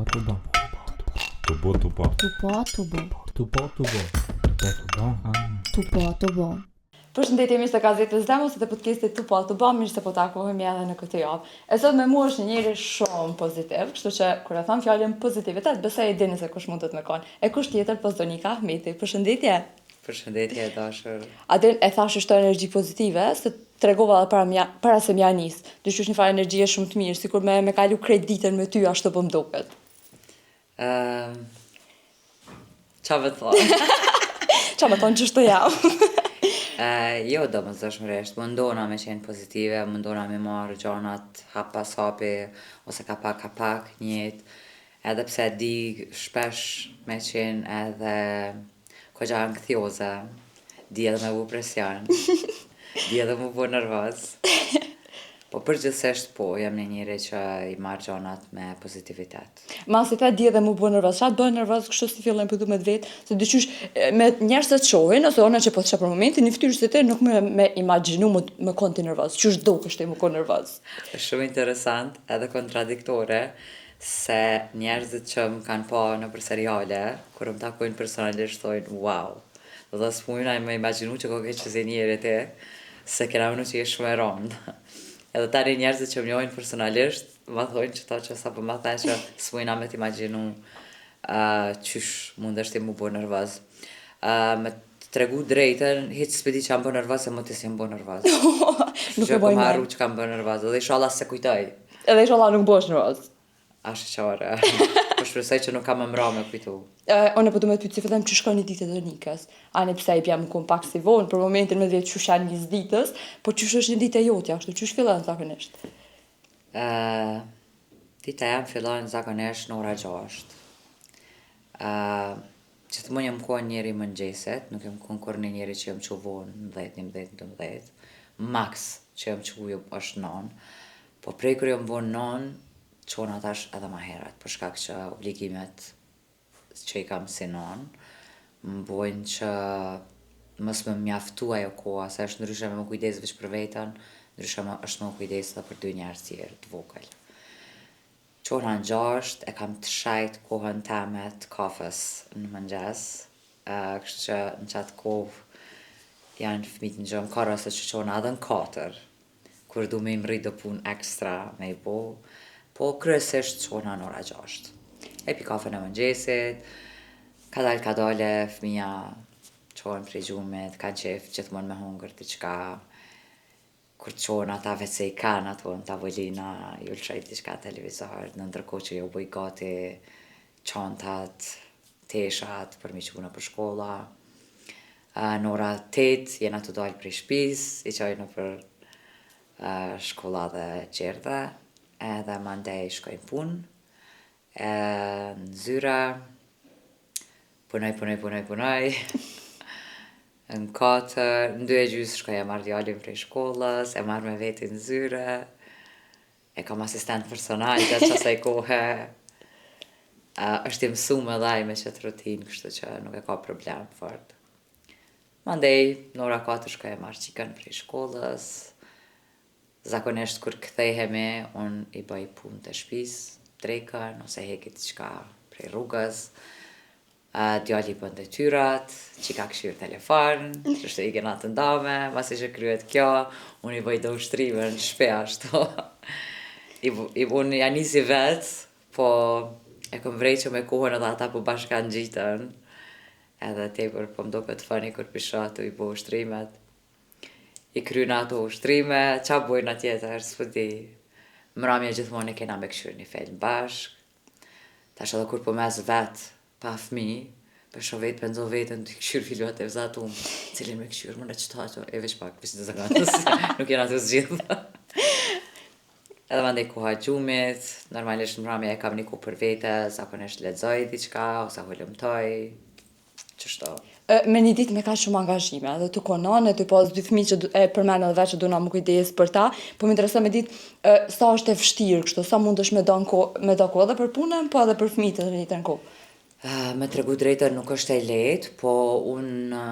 Tubo. Përshëndetje mirë të gazetës Demo, se të podcastit Tubo, mirë se po takohemi edhe në këtë javë. E sot me mua është një njeri shumë pozitiv, kështu që kur e them fjalën pozitivitet, besoj e dini se kush mund të më kon. E kush tjetër po Donika Ahmeti. Përshëndetje. Përshëndetje, dashur. Atë e thash është energji pozitive, se tregova edhe para se m'ja nis. Dyqysh një farë energjie shumë të mirë, sikur me kalu krejt ditën me ty ashtu po m'duket. Qa me thonë? Qa me thonë që shtë javë? Jo, do më zëshmëresht, mundona me qenë pozitive, mundona me marrë gjonat hap pas hapi, ose ka pak njët, edhe pse di shpesh me qenë edhe kogja anktioze, di edhe me bu presion, di edhe mu bu nervoz. Po përgjithsisht po, jam një njëri që i marrë gjonat me pozitivitet. Ma si ta di edhe mu bë nervoz, qatë bëhe nervoz kështu si fillojnë përdu me të vetë, se dyqysh me njerës të qohin, ose ona që po të që për momentin, një ftyrë se te nuk me imaginu më kon të nervoz, qysh do kështë e më kon nervoz. Është shumë interesant edhe kontradiktore, se njerëzit që më kanë pa në për seriale, kur më takojnë personalisht thojnë, wow, dhe s'mujna me imaginu që ko ke që zi njeri ti, se kena mënu që je shumë e rondë. Edhe tani njerëzit që më njohin personalisht, më thojnë që ta që sa për më thaj që s'mujna me t'imaginu qysh mund është ti mu bo nervoz. Me të tregu drejten, hiç s'pedi që jam bo nervoz, se më të si jam bo nervoz. Nuk që e boj kom me. arru që kam bo nervoz, edhe inshallah se kujtoj. Edhe inshallah nuk bosh nervoz. Ashtë qare. Po shpresoj që nuk kam më mra me kujtu. One po du me të pytë si fillem që shkoni ditët e Donikës. Ani pse i pjam kom pak si vonë, për momentin me dhjetë qysh janë njës ditës, po qysh është një ditë e jotja, kështu qysh fillon zakonisht? Dita jam fillon zakonisht në ora 6. Që të më jam kohë njeri më ngjeset, nuk jam kohë kur një njeri që jam që vonë 10, max që jam që ju është 9, po prej kër jam vonë 9, qona tash edhe ma herat, për shkak që obligimet që i kam si 9, më bojnë që mos më mjaftu ajo koha, se është ndryshe me më kujdes veç për vetën, ndryshe është me më kujdes edhe për 2 njerëz tjerë të vogël. Qona në 6 e kam të shajt kohën teme të kafës në mëngjes, kështu që në qatë kohë janë fëmijët në gjëmë, ka raste që qona edhe në 4, kur du me imri do pun ekstra me i bo, po kryesisht qona në ora 6. E pi kafën e mëngjesit, ka dale fëmija qonë prej gjumit, kanë qef gjithmonë me hungër të qka, kur qona ta vetë se i kanë ato në tavolina, ju lëshajt të qka televizor, në ndërko që ju bëj gati qantat, teshat, për mi quna për shkolla. Në ora 8 jena të dalë prej shpis, i qaj në për shkolla dhe qerdhe, edhe mandej shkojnë punë, në zyra, punoj. Në 4, në 2:30 shkoj e marrë djalin prej shkollës, e marrë me veti në zyre, e kam asistent personal gjatë qasaj kohë, është i mësu me dhaj me qëtë rutinë, kështu që nuk e ka problem fort. Mandej, në ora 4 shkoj e marrë qikën prej shkollës, zakonisht kur kthehemi, unë i bëj punë të shpis, drekën, ose hekit qka prej rrugës, djali bën detyrat, qika këshirë telefon, që shtë i kena të ndame, masi që kryet kjo, unë i bëj do ushtrime në shpe ashtu. Unë ja nisi vetë, po e kom vrejqë me kohën edhe ata po bashka në gjitën, edhe tepër po mdo për të fani kur pishatu i bo ushtrimet. I kryna ato ushtrime, qa bojna tjetër, s'pëdi. Mramja gjithmonë e kena me këshirë një fejlë bashk, tash edhe kur po mes vetë, pa fmi, përsho vetë, penzo vetën, të këshyrë filluat e vzat unë, cilin me këshyrë, më në qëta që, e veç pak, veç të zagatës, nuk jena të zgjithë. Edhe mandej koha gjumit, normalisht në mramja e kam një kohë për vete, zakonisht lexoj diçka, ose hulumtoj, qështo. Me një ditë me ka shumë angazhime, dhe të konon, e të pas 2 fëmijë që e përmenë edhe veç që duna më kujdes për ta, po më intereson me ditë sa është e vështirë kështu, sa mund është me do kohë edhe për punën, po edhe për fëmijët edhe një kohë. Me tregu drejtën nuk është e lehtë, po unë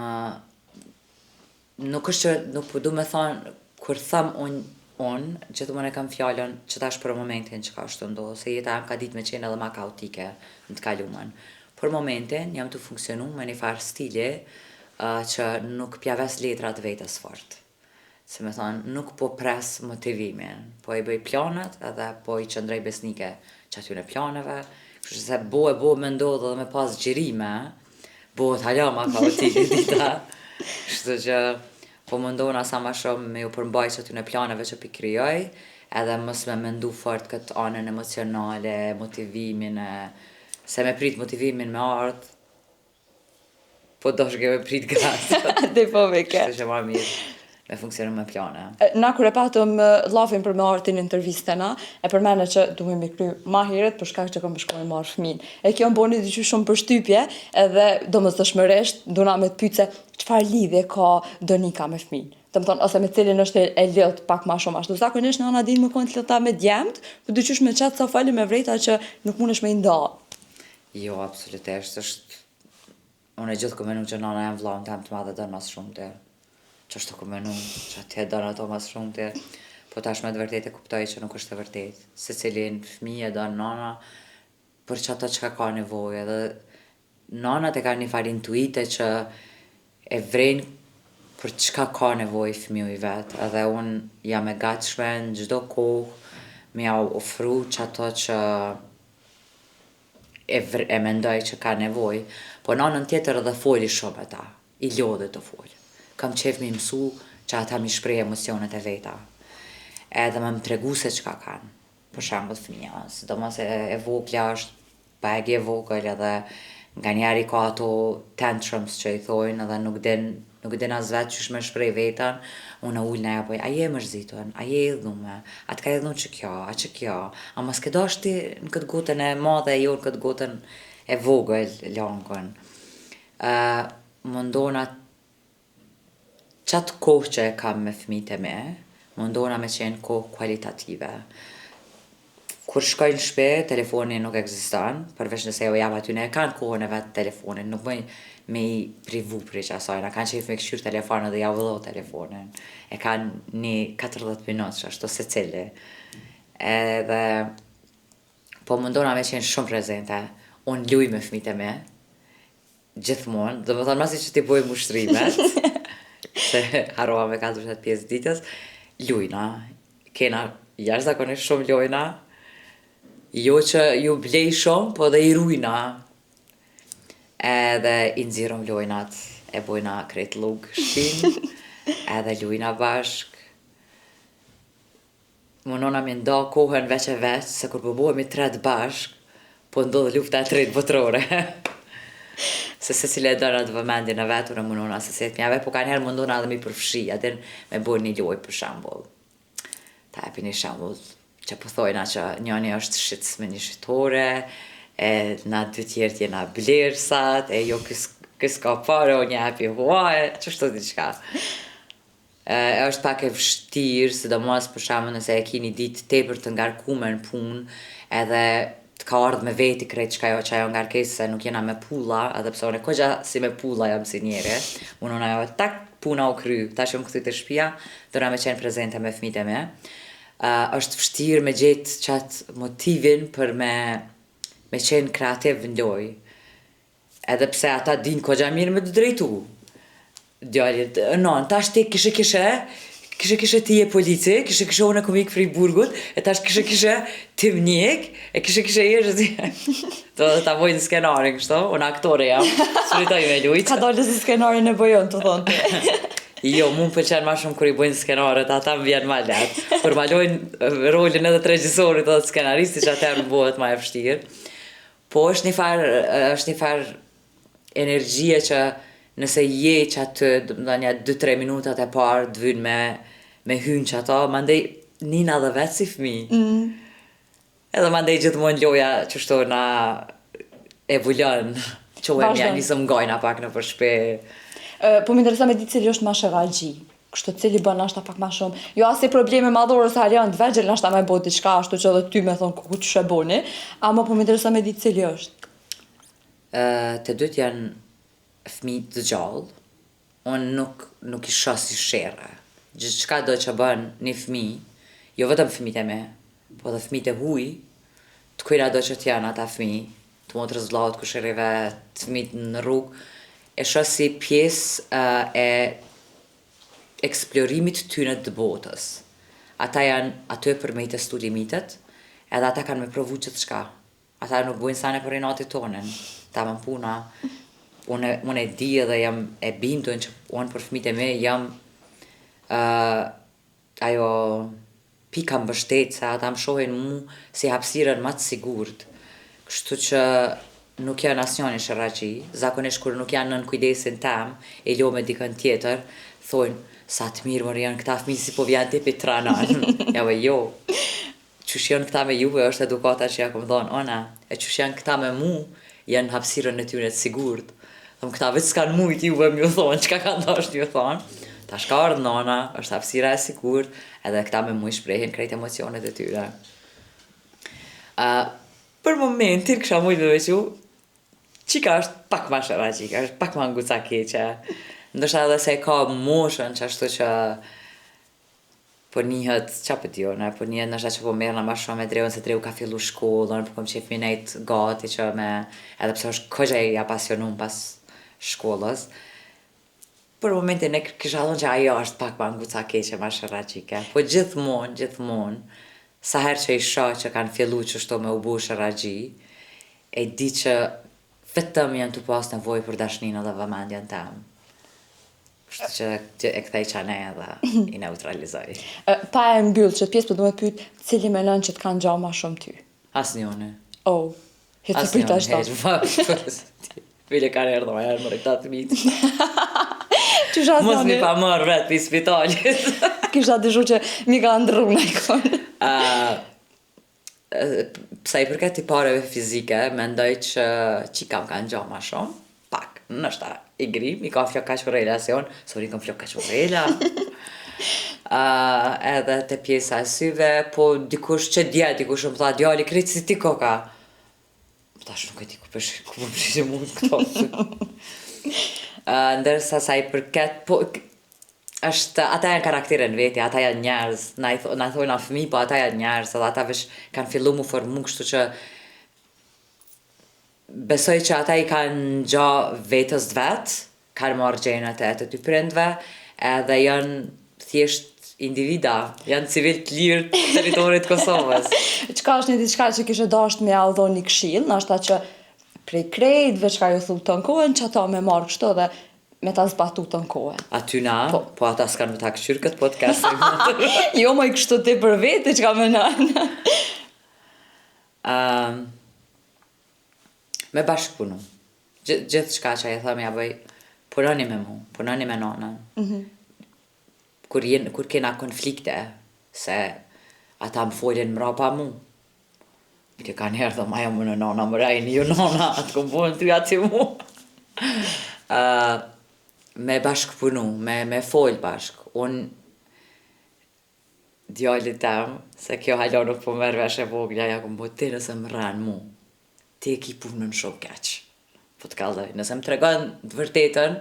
nuk është që, nuk po du me thonë, kur thëm unë unë gjithmonë e kam fjallën që tash për momentin që ka ashtu ndodhë, se jeta jam ka ditë me qenë edhe ma kaotike në të kalumen. Për momentin jam të funksionu me një farë stili që nuk pjaves letrat vetës fort. Se me thonë, nuk po pres motivimin, po i bëj planet edhe po i qëndrej besnike që aty në planeve, kështu që se bo me ndodhë dhe me pas gjirime, bëhet hala ma kaotike dita, kështu që po mundona sa ma shumë me ju përmbajt aty në planeve që pi kryoj, edhe mos me mendu fort këtë anën emocionale, motivimin, se me prit motivimin me ardh, po do shke me prit gratë. Dhe po me ke. Kështu që ma mirë me funksionu me plane. Na kur e patëm llafin për me artin intervistena, e përmene që duhem me kry ma heret për shkak që kam shkoj marrë fëmin. E kjo më boni diqy shumë përshtypje, edhe domosdoshmërisht duna me të pyetse çfarë lidhje ka Donika me fëmin. Të më thonë, ose me cilin është e lidh pak ma shumë ashtu. Zakonisht nana din më konë të lidhta me djemt, po dyqysh me qatë sa fali me vrejta që nuk mundesh me i nda. Jo, absolutisht, është... Unë e gjithë këmenu që nana jam vllahun tem të madhe dërë mas shumë të. Që është të këmenu, që atje dërë ato mas shumë të. Po tash me të vërtet e kuptoj që nuk është të vërtet. Se cilin fëmijë e dërë nana për që ato që ka nevojë. Edhe nanat e ka një farë intuite që e vrejnë për çka ka nevojë fëmiu i vet. Edhe unë jam e gatshme në çdo kohë me ja ofru që ato që e mendoj që ka nevojë, po nanën tjetër edhe foli shumë ata, i lodhi të folë. Kam qef me mësu që ata mi shprej emocionet e veta. Edhe me më tregu se çka kanë. Për shembull fëmija, sidomos e vogla është bagje e vogël edhe nganjëherë ka ato tantrums që i thojnë edhe nuk din as vetë qysh me shprej veten, unë ul na ja boj, a je mërzitun, a je e dhume, a t'ka e dhun që kjo, a që kjo, a mos ke dash ti në këtë gotën e madhe jo në këtë gotën e vogël lankën. Mundona qatë kohë që e kam me fëmijët e mi, mundona me qenë kohë kualitative. Kur shkoj në shtëpi, telefoni nuk ekziston, përveç nëse jo jam aty, ne e kanë kohën e vetë telefonin, nuk bëj me i privu për që asaj, na kanë qef me këshyr telefonin dhe ja vëllo telefonin. E kanë një 40 minutë që ashtu se cili. Edhe, po mundona me qenë shumë prezente, unë luj me fëmijët e mi, gjithmonë, dhe më thonë masi që ti boj mushtrimet, se harrova me 40 pjesë ditës, lujna, kena jashtëzakonisht shumë lojna, jo që ju blej shumë, po dhe i rujna. Edhe i nxirëm lojnat, e bojna krejt lug shtin, edhe lujna bashk. Munona mi nda kohën veç e veç, se kur përbohemi 3 bashk, po ndodhe lufta e 3 botërore. Se cile e dëna të vëmendin e vetur e munona se se të mjave, po ka njerë mundona edhe mi përfshi, adin me bojnë një loj për shambull. Ta epi një shambull që pëthojna që njëni është shqitës me një shqitore, e na dy tjertë jena blerësat, e jo kës ka pare, o një epi huaje, që shto diqka. Është pak e vështirë, sidomos për shembull nëse e ki një ditë tepër të ngarkuar në punë, edhe të ka ardhur me veti krejt çka ajo ngarkesë se nuk jena me pulla, edhe pse unë kogja si me pulla jam si njeri. Unë ajo tak puna u kry, tash jam kthy te shtëpia, dora me qenë prezente me fëmijët e mi. Është vështirë me gjetë qatë motivin për me qenë kreativ në loj. Edhe pse ata din kogja mirë me të drejtu. Djallit, non, tash ti kishe ti e polici, kishe unë e komik Friburgut, e tash kishe ti mnjek, e kishe jeshtë ti. Do ta vojnë skenarin kështu, unë aktore jam, s'pritoj me lujt. Ka dalë se skenarin e bëjon, të thonë ti. Jo, mu më pëlqen ma shumë kur i bojnë skenarët, ata më vjen ma letë. Kur ma lojnë rolin edhe të regjisorit edhe të skenaristi që atër më bëhet ma e vështirë. Po është një farë energjie që nëse je që aty, do një 2-3 minutat e parë të vynë me hynë që ato, mandej nina dhe vetë si fëmi. Edhe mandej gjithmonë loja që shto na evullon, që uem ja njësëm gojna pak në përshpe. Po më interesa me ditë cili është ma shëragji. Kështu cili bën ashta pak ma shumë. Jo asi probleme madhore se alian të vegjel ashta me bëti diçka ashtu që edhe ty me thonë ku që shëboni, ama po më interesa me ditë cili është. Të dytë janë fëmijë të gjallë, unë nuk i shoh si shere. Gjithçka do që bën një fëmijë, jo vetëm fëmijët e me, po dhe fëmijët e huj, të kujna do që t'janë ata fëmijë, të motrës vllaut, kushërive, të fëmijët në rrugë, e shoh si pjesë e eksplorimit tyne të botës. Ata janë aty për me i testu limitet, edhe ata kanë me provu gjithçka. Ata nuk bujnë sa ne për inatit tonën, ta më puna. Unë e di edhe jam e bindun që unë për fëmijët e me jam ajo pika mbështet se ata më shohin mu si hapësirën më të sigurt. Kështu që nuk janë asnjëni shërraqi, zakonisht kur nuk janë nën kujdesin tem, e lo me dikën tjetër, thonë sa të mirë më janë këta fëmijë si po vjen tipi tranan. Ja ve jo. Qysh janë këta me juve është edukata që ja kom thonë ona, e qysh janë këta me mu, janë hapësirën e tyre të sigurt. Thëm këta vetë s'kan mujt juve m'ju thonë, çka kanë dashur t'ju thonë. Tash ka ardhur nona, është hapësira e sigurt, edhe këta me mu i shprehin krejt emocionet e tyre. Për momentin kisha mujt me veçu, qika është pak ma shëraqika, është pak ma nguca keqe. Ndoshta edhe se ka moshën që ashtu që po nihet, qa për t'jone, po nihet nështë që po merrna ma shumë me drevën se drevu ka fillu shkollën, po kom qef minejt gati që me, edhe pse është kogja i apasionum pas shkollës. Për momentin e kisha thonë që ajo është pak ma nguca keqe, ma shëraqike. Po gjithmonë, sa herë që i shoh që kanë fillu që shto me u bu shëraqi, e di që vetëm janë të pas nevojë për dashninë dhe vëmendjen tem. Kështu që e kthej qane edhe i neutralizoj. Pa e mbyll që pjesë për du me pyet cili menon që të kanë gja ma shumë ty. Asnjëni. Oh, hetë të pyta ashtu. Vile kanë erdhë ma herë më rekta të mitë. Qysha Mos mi thoni, pa marrë vetë për spitalit. kisha dëshu që mi ka ndrru në ikon. Psa i përket tipareve fizike, mendoj që qikam kanë gja ma shumë, pak, nështë i grim, i ka flok kaq për relacion, sorry, kam flok kaq për rela. Edhe te pjesa e syve, po dikush që dikush më tha, djali, krejtë si ti koka. Tash nuk e di ku përshishë mund këto. Ndërsa sa i përket, po, ata janë karakterën veti, ata janë njerëz, na thojna fëmi, po ata janë njerëz, edhe ata vesh kanë fillu mu formu, kështu që besoj që ata i kanë gja vetës vetë, kanë marrë gjenët e të ty prindve, edhe janë thjesht individa, janë civil të lirë të teritorit Kosovës. Qka është një diçka që kishe dasht me aldho një këshill, nashta që prej krejtve qka ju thu të në kohën, që ata me marrë kështu dhe me ta zbatu të në kohën. Aty na, po ata s'kanë me ta këshyrë këtë podcast. Jo, ma i kështu ti për vete qka me nënë. Me bashkëpunu. Gjithë shka që e thëmë ja bëj, punoni me mu, punoni me nonën. Kur kena konflikte, se ata më folin mrapa mu. Mite ka njerë dhe maja mu në nona, më rajni ju nona, atë kom bojnë të ati mu. Me bashkëpunu, me folj bashk. Unë djallit tem, se kjo halo nuk po merr vesh e vogla, ja kom bo ti nëse më rranë mu. Ti e ki punën shumë keq. Po të kalloj, nëse më tregon të vërtetën,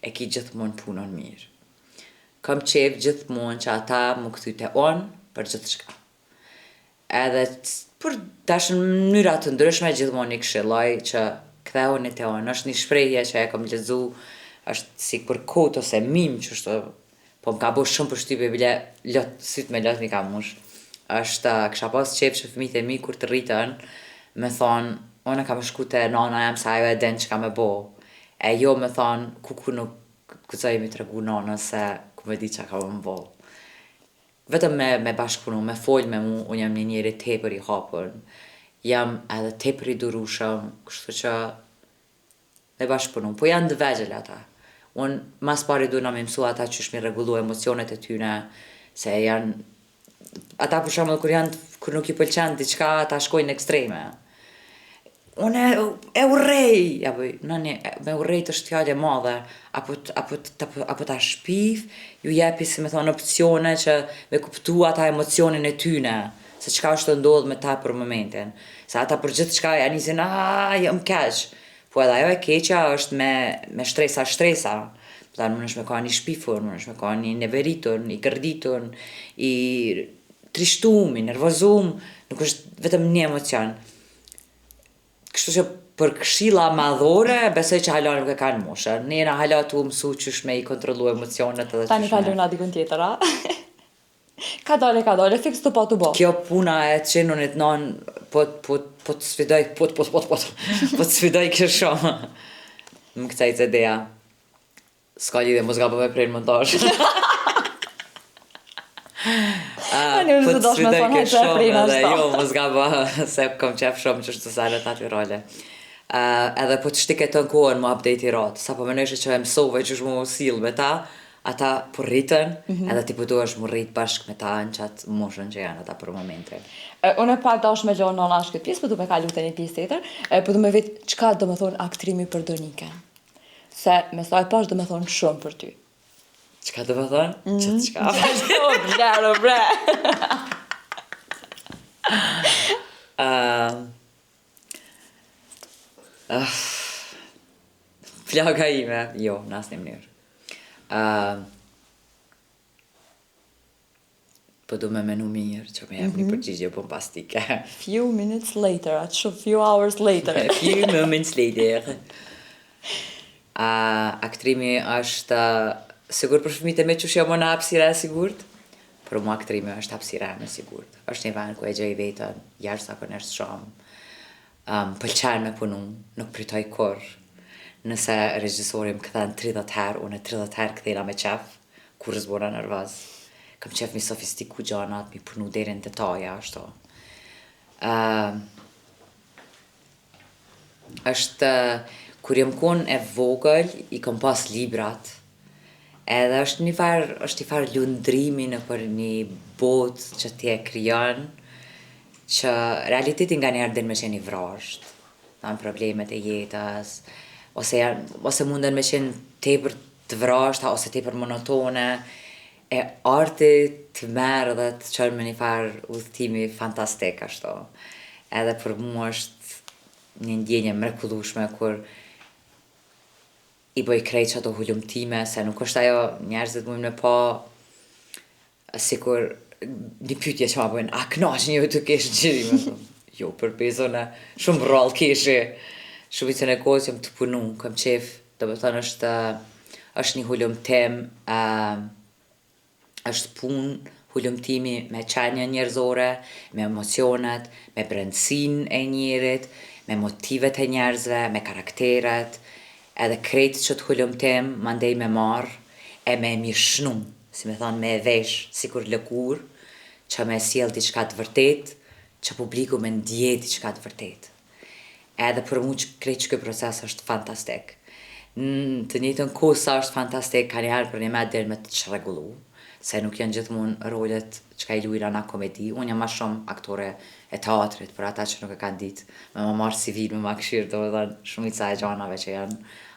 e ki gjithmonë punën mirë. Kam qef gjithmonë që ata më këthyte onë për gjithë shka. Edhe për dashën mënyra të ndryshme gjithmonë i këshilloj që kthehuni te onë. Është një shprehje që e kam lexu, është si kur kot ose mim që është, po më ka bo shumë përshtypje bile syt me lot mi ka mush. Është kisha pas qef që fëmijët e mi kur të rritën me thonë, unë kam shku te nana jam sa ajo e den që ka me bo. E jo me thonë, ku nuk këzoj mi të regu nana se ku me di që ka me bo. Vetëm me bashkëpunu, me folj me mu, unë jam një njeri tepër i hapur. Jam edhe tepër i durushëm, kështu që me bashkëpunu. Po janë dë vegjel ata. Unë mas pari du na me mësu ata që shmi regullu emocionet e tyne, se janë, ata për shumë kur nuk i pëlqen diçka, ata shkojnë ekstreme. Unë e urrej, ja bëj, nëni, me urrej të shtjallë e madhe, apo ta shpif, ju jepi si me thonë opcione që me kuptu ata emocionin e tyne, se qka është të ndodhë me ta për momentin. Se ata për gjithë qka janë njësin, jam keq. Po edhe ajo e keqja është me shtresa. Pëta më nëshme ka një shpifur, më nëshme ka një neveritur, i gërditur, trishtum, i nervozum, nuk është vetëm një emocion. Kështu që për këshilla madhore, besoj që hala nuk e kanë moshën. Ne jena hala tu mësu qysh me i kontrollu emocionet edhe Tani kalon na dikun tjetër, a? Ka dole, fiks të po të bo. Kjo puna e qenunit non, po të sfidoj, po të sfidoj kjo shumë. Më këcaj të ideja. S'ka lidhje, mos gabo me prej në montazh. Një Po të të dosh me sfidoj thonë kjo hajtë e shumë prejnë edhe ashtu. jo, mos gabo, se kom qef shumë që shtë salet aty role. Edhe po të shtiket të në kohën më update i ratë. Sa po menojshë që e mësove që shmu sil me ta, ata po rritën, edhe ti po duhesh mu rrit bashk me ta në qatë moshën që janë ata për momentin. Unë e pak dash me gjonë në këtë pjesë, po du me kalu të një pjesë tjetër, po du me vetë qka do me thonë aktrimi për Donike. Se me saj pash do me thonë shumë për ty. Qka do me thonë? Qëtë qka? O, blero, bre! Plaga ime, jo, në asë një mënyrë. Po du me menu mirë që me jep një përgjigje bombastike. Few minutes later, atë shumë few hours later. A few moments later. Aktrimi është sigur për fëmijët e me që shjo më në hapësira e sigurt, për mu aktrimi është hapësira e me sigurt. Është një vend ku e gjej vetën, jashtëzakonisht shumë. Pëlqen me punu, nuk pritoj kur. Nëse regjisori më këthen 30 herë, unë 30 herë këthena me qef, kur zbona nervoz. Kam qef mi sofistiku gjanat, mi punu deri në detaja, ashtu. Është, kur jem kon e vogël, i kom pas librat, edhe është një farë lundrimi në për një botë që ti e kryon, që realiteti nga njerë din me qenë i vrasht, në problemet e jetës, ose munden me qenë tepër të vrashta, ose tepër monotone, e arti të merë dhe të qërë me një farë udhëtimi fantastik ashtu. Edhe për mu është një ndjenje mrekullueshme kur i bëj krejt që ato hullumtime, se nuk është ajo njerëzit mujnë me pa sikur një pytje që ma bëjnë, a knaq një të kesh në gjirime? Jo, për pesone, shumë rrallë keshi. Shumicën e kohës jam të punu, kam qef, do me thënë është një hullumtim, është pun, hullumtimi me qenja njerëzore, me emocionet, me brendësin e njerit, me motivet e njerëzve, me karakteret, edhe krejt që të hullumtim, mandej me marë, e me mishnu, si me thonë me vesh, si kur lëkur, që me sjell diçka të vërtet, që publiku me ndje diçka të vërtet. Edhe për mu që krejt që këj proces është fantastik. Të njëjtën kohë sa është fantastik, ka njëherë për një me del me të çrregullu, se nuk janë gjithmonë rolet që ka i lujra na komedi. Unë jam ma shumë aktore e teatrit, për ata që nuk e kanë ditë, me ma marë civil, me ma këshirë, do dhe shumica e gjanave që janë,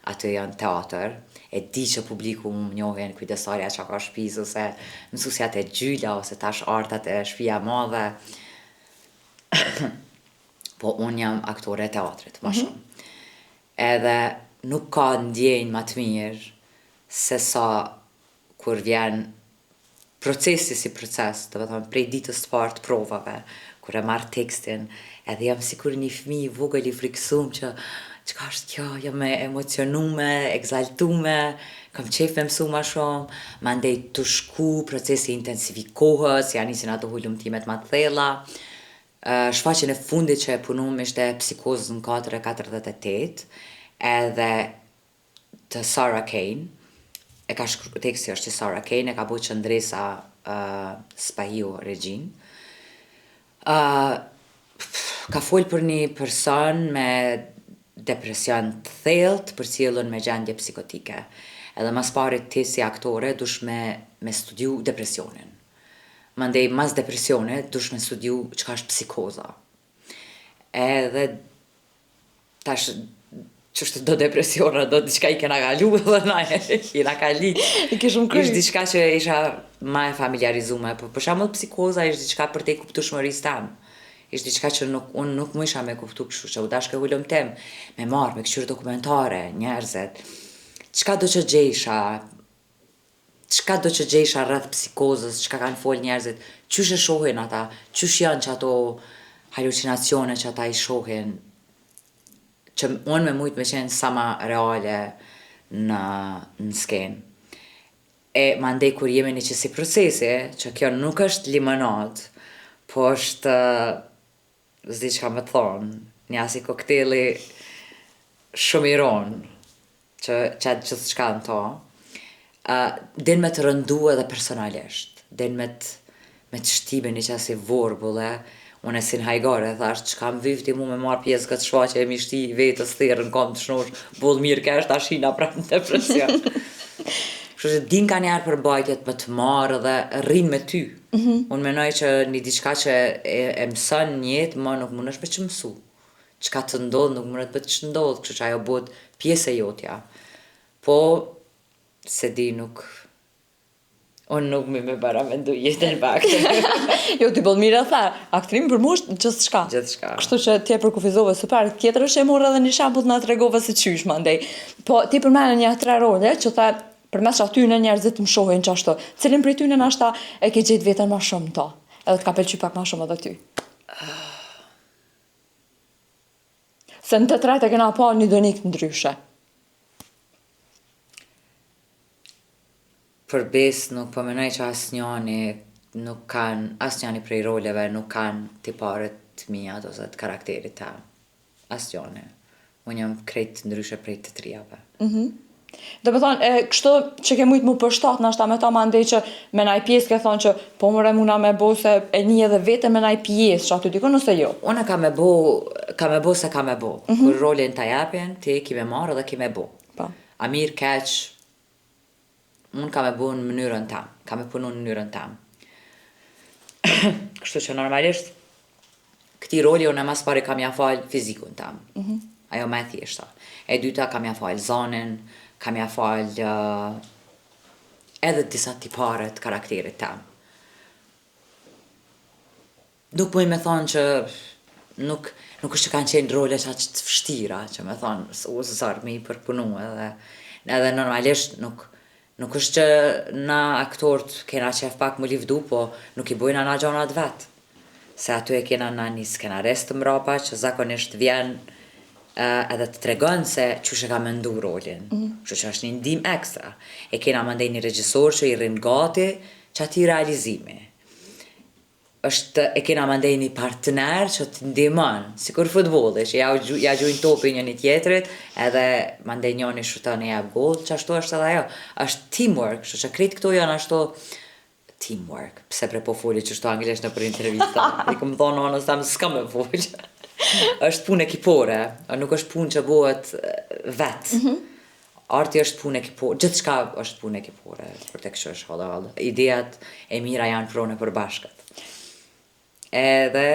aty janë teatr. E di që publiku më njohin kujdesarja që ka shpis, ose mësusjat e gjyla, ose tash artat e shpia madhe. Po unë jam aktore e teatrit, ma shumë. Edhe nuk ka ndjenjë ma të mirë se sa kur vjen procesi si proces, do të thonë prej ditës të parë të provave, kur e marr tekstin, edhe jam sikur një fëmijë i vogël i friksum që çka është kjo, jam e emocionume, egzaltume, kam qef me mësu ma shumë, mandej të shku procesi intensifikohës, janë nisin ato hullumtimet ma të thella. Shfaqjen e fundit që e punum ishte Psikozën 448, edhe të Sarah Kane, e ka teksti është që Sarah Kane, e ka bu Qëndresa Spahiu Regjin. Ka folë për një person me depresion të thellët, për cilën me gjendje psikotike. Edhe mas parit ti si aktore dush me studiu depresionin. Mandej mas depresionit dush me studiu çka është psikoza. Edhe tash qështë do depresiona, do diçka i kena kalu dhe na i na kali. I kishëm kry. Ishtë diçka që isha ma e familiarizume, për shembull psikoza ishtë diçka për te i kuptueshmërisë tam. Ishtë diçka që unë nuk më isha me kuptu kështu, që u dashke hullumtim, me marrë, me këqyr dokumentare, njerëzit. Çka do që gjejsha rreth psikozës, çka kanë folë njerëzit, Qysh e shohin ata? Qysh janë që ato halucinacione që ata i shohin? Që unë me mujtë me qenë sa ma reale në skenë. E mandej kur jemi një qësi procesi, që kjo nuk është limonad, po është, zdi që ka me thonë, një asi kokteli shumë i ronë, që qatë gjithë qka në to, din me të rëndu edhe personalisht, din me të shtime një qasi vorbule, unë e si në hajgare, thash, që kam vyfti mu me marë pjesë këtë shfaqe e mi shti vetës thirë në kom të shnosh, bullë mirë kesh, ta shina pra në depresion. Kështu që din ka njerë për bajtjet më të marë dhe rrinë me ty. Unë menoj që një diçka që e mësën njetë, ma nuk mund është me që mësu. Qka të ndodhë, nuk mund është me që ndodhë, kështu që ajo bot pjesë e jotja. Po, se di nuk... Unë nuk me bara me ndu jetën për aktorin. Jo, ti bëllë mire tha, aktrim për mu është gjithë shka. Gjithë shka. Kështu që ti e përkufizove super. Tjetër është e morë edhe një shambull nga të regove se qysh më ndej. Po, ti përmene një 3 role që tha, përmes që aty në njerëzit më shohin që ashtu. Cilin për ty në nashta e ke gjetë vetën ma shumë ta? Edhe të ka pëlqy pak ma shumë edhe ty? Se në të trajt e kena pa një dënik të ndryshe. Për besë nuk përmenoj që asnjani prej roleve nuk kanë tiparet të mija ose të karakterit ta. Asnjani. Unë jam krejt ndryshe prej të trijave. Do me thonë, kështu që ke mujtë mu përshtat në ashta me ta ma ndej që me naj pjesë ke thonë që po mëre muna me bo se e një edhe vete me naj pjesë që aty dikon ose jo? Unë ka me bo se ka me bo. Kur rolin të japjen, ti ki me marrë dhe ki me bo. Pa. A mirë keq, unë ka me bo në mënyrën tam. Ka me punu në mënyrën tam. Kështu që normalisht, këti roli unë e mas pari kam ja falë fizikun tam. Ajo me thjeshta. E dyta kam ja falë zonin, kam ja falë edhe disa tiparet karakterit tam. Nuk mëj me thonë që nuk është që kanë qenë role që të fështira, që me thonë, u zërë me i përpunu edhe normalisht nuk është që na aktorët kena qef pak më livdu, po nuk i bojna na gjonat vetë. Se aty e kena na një skenarist të mrapa që zakonisht vjen edhe të tregon se qysh e ka mendu rolin. Që është një ndim ekstra. E kena mandej një regjisor që i rrin gati që ati realizimi. E kena mandej një partner që të ndihmon, sikur futbolli, që ja gjujnë topi një tjetrit, edhe mandej njëri shuton e jep gol, që ashtu është edhe ajo. Është teamwork, kështu që krejt këto janë ashtu teamwork. Pse pre po foli që shto anglisht në për intervista. I kom thonë onës tam s'ka me fol. Është punë ekipore, nuk është punë që bëhet vetë. Arti është punë ekipore, gjithçka është punë ekipore, për të kështu është hollë. Ideat e mira janë prone për bashkët. Edhe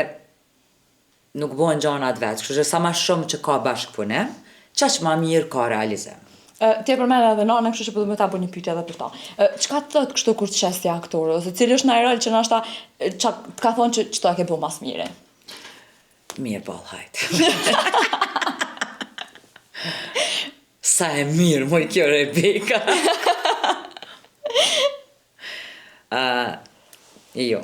nuk bëhen gjanat vetë, kështu që sa ma shumë që ka bashkëpunim, qaq ma mirë ka realizim. Ti e përmene edhe nane, kështu që po du me ta bu një pyetje edhe për ta. Çka të thot kështu kur të shes ti aktorë, ose cili është një rol që nashta të ka thonë që qëto e ke bu mas mire? Mirë ball, hajt. Sa e mirë, moj kjo Rebeka. Jo,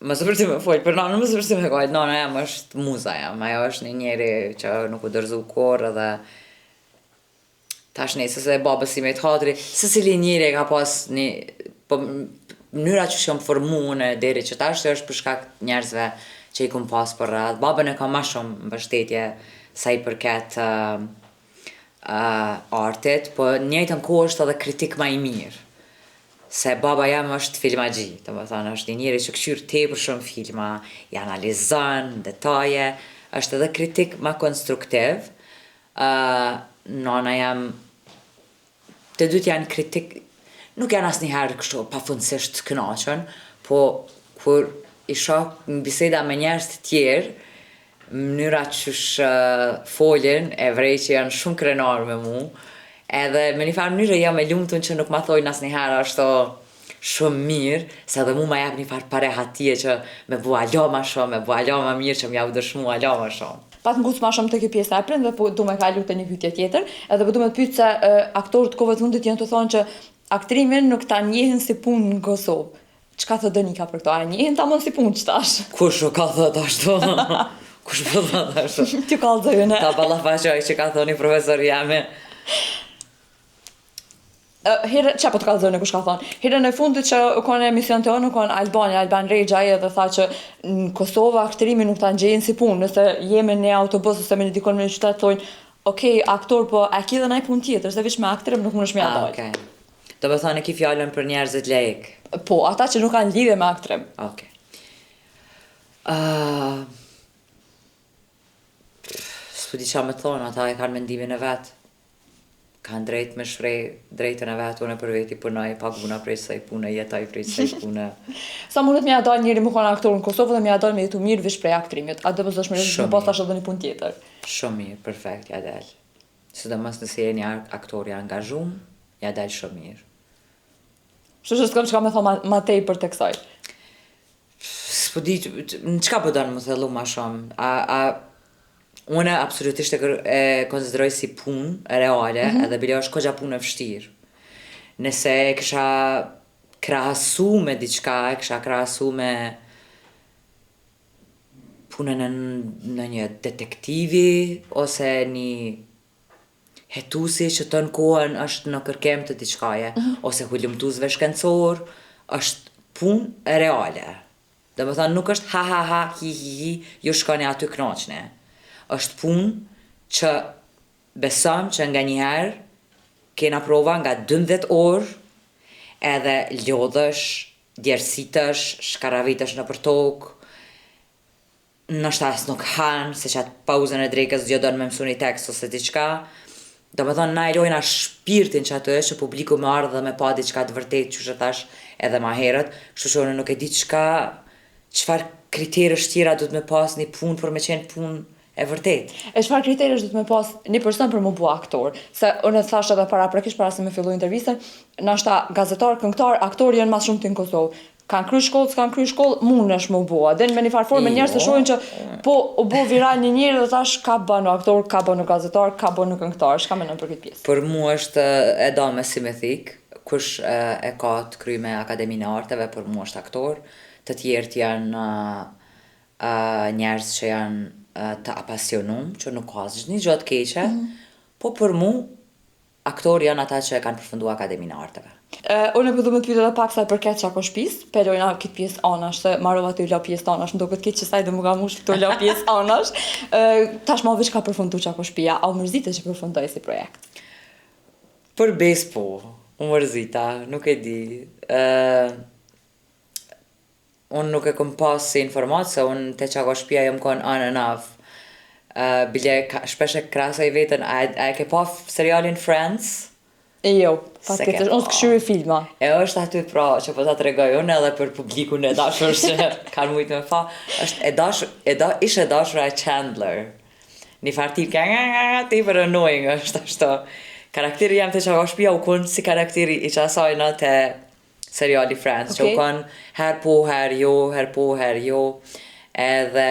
më së përti me folj, për nanë më së përti me kojt, nana jam është muza jam, ajo është një njeri që nuk u dërzu korë dhe tash nëse se babës si me të hatri, se cili njeri ka pas një, po mënyra që shumë formune deri që tash është për shkak njerëzve që i kum pas për rreth. Babën e ka ma shumë mbështetje sa i përket artit, po njëjtën kohë është edhe kritik ma i mirë. Se baba jam është filmagji, të më thënë, është një njeri që këshyrë tepër shumë filma, i analizon, detaje, është edhe kritik ma konstruktiv. Nana jam, të dytë janë kritik, nuk janë asë njëherë kështu pafundësisht të kënaqën, po kur i shoh në biseda me njerëz të tjerë, mënyra qysh folin, e vrej që janë shumë krenar me mu, edhe me një farë mënyrë jam e lumtun që nuk ma thojnë asë njëherë ashtu shumë mirë, se edhe mu ma jep një farë pare hatije që me bu alo ma shumë, me bu alo ma mirë që m'ja u dëshmu alo ma shumë. Pat nguc ma shumë të kjo pjesë e prind dhe po du me kalu të një pyetje tjetër, edhe po du me të pyet se aktorët kohëve të fundit janë të thonë që aktrimin nuk ta njihin si punë në Kosovë. Çka thot Donika për këto? A njihin tamam si punë qëtash? Kush o ka thot ashtu? Kush po thot ashtu? Ty kallëzoj ne. Ta ballafaqoj që ka thoni profesori jami. Herë, që po të kallëzoj në kush ka thonë? Herën e fundit që u konë emision të unë, u konë Alban Rejgja edhe tha që në Kosovë aktrimi nuk ta ngjejnë si punë, nëse jemi në autobus ose me një dikon në një qytet thonë, okej, aktor, po a ki dhe naj punë tjetër, se vish me aktrim nuk mundesh me ja dalë. Okej. Do të thonë ki fjalën për njerëzit lek. Po, ata që nuk kanë lidhje me aktrim. Okej. S'po di qa me thonë, ata e kanë mendimin e vetë. Kanë drejt me shprej drejtën e vetë, unë për veti punoj, paguna prej saj punë, jetaj prej saj punë. Sa mundet me ja dalë njëri më konë aktor në Kosovë dhe me ja dalë me jetu mirë vish prej aktrimit. A do pëzdosh me rrështë në pas tash edhe një punë tjetër. Shumë mirë, perfekt, ja del. Sidomos nëse je një aktor i angazhum, ja del shumë mirë. Që s'kam që ka me thonë ma tej për të kësaj. S'po di, në qka po donë më thellu ma shumë? Unë absolutisht e konsideroj si punë reale, edhe bile është kogja punë e vështirë. Nëse e kisha krahasu me diçka, e kisha krahasu me punën në një detektivi, ose një hetusi që të në kohën është në kërkem të diçkaje, ose hulumtuzve shkencor, është punë reale. Dhe më thonë, nuk është ha ha ha, hi hi hi, ju shkoni aty knoqne. Është punë që besëm që nga njëherë kena prova nga 12 orë, edhe lodhësh, djersitësh, shkaravitësh në për tokë, nështë asë nuk hanë, se që atë pauzën e drejkës gjodon me mësu një tekst ose diqka. Do me thonë, na i lojna shpirtin që atë është, që publiku më ardhë dhe me pa diqka të vërtet që thash edhe ma herët, kështu që unë nuk e di çfarë kriterësh tjera du të me pas një punë për me qenë punë e vërtet. E çfarë kriterësh du të me pas një person për më bu aktor? Se unë thash edhe para se me fillu intervistën, nashta gazetar, këngëtar, aktor janë mas shumë të në Kosovë. Kanë kry shkollë, s'kanë kry shkollë, mundesh më bua. Dhe në me një farforme njerëz të shohin që po u bu viral një njeri dhe thash ka banu aktor, ka banu gazetar, ka banu këngëtar. Shka menon për këtë pjesë? Për mu është e dame si me thik, kush e ka të kry me Akademinë e Arteve, për mu është aktor, të tjerët janë njerëz që janë të apasionum, që nuk ka asgjë një gjotë keqe, po për mu aktor janë ata që e kanë përfundu Akademinë e Arteve. Unë e përdu me të pyte dhe pak sa i përket qako shpis, pelojna këtë pjesë anash, se marova të i la pjesë anash, në do këtë që saj dhe më ga mush të la pjesë anash. Tash ma veç ka përfundu qako shpia, a u mërzite që përfundoj si projekt? Për bes po, u mërzita, nuk e di. Unë nuk e këm pas si informatë, se unë te qako shpia jëm kon on and off. Bile shpesh e krasaj vetën, a e ke pa serialin Friends? Jo, fatkeqësisht, unë s'këshyri filma. E është aty pra që po ta tregoj unë edhe për publikun e dashur që kanë mujtë me fa. Ishte dashura e Chandler. Një fartip ti për annoying është ashtu. Karakteri jam të qaka shpia u konë si karakteri i qasajna të seriali Friends, që u konë her po, her jo, edhe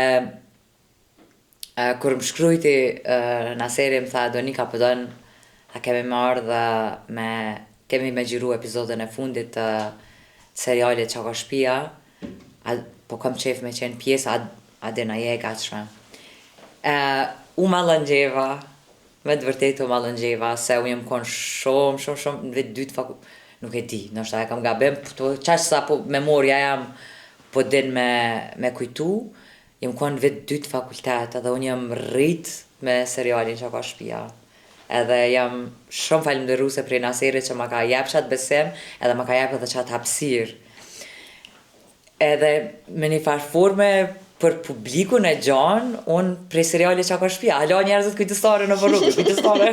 kur më shkrujti në seri më tha Donika pëdën, a kemi marrë dhe kemi me gjiru epizodën e fundit të serialit Qaka Shpia, po kam qef me qenë pjesë, a dina je e gatshme. U ma lëngjeva, me të vërtet u ma lëngjeva, se u jem konë shumë, në vetë dytë nuk e di, nështë e kam gabim, qash sa po memoria jam, po din me kujtu, jem konë në vetë dytë fakultet, edhe unë jem rrit me serialin Qaka Shpia. Edhe jam shumë falimderuese prej Naserit që ma ka jep qatë besim, edhe ma ka jep edhe qatë hapësirë. Edhe me një farforme për publikun e gjanë, unë prej seriali Qaka Shpia, hala njerëzit kujtëstare në përrugë, kujtëstare,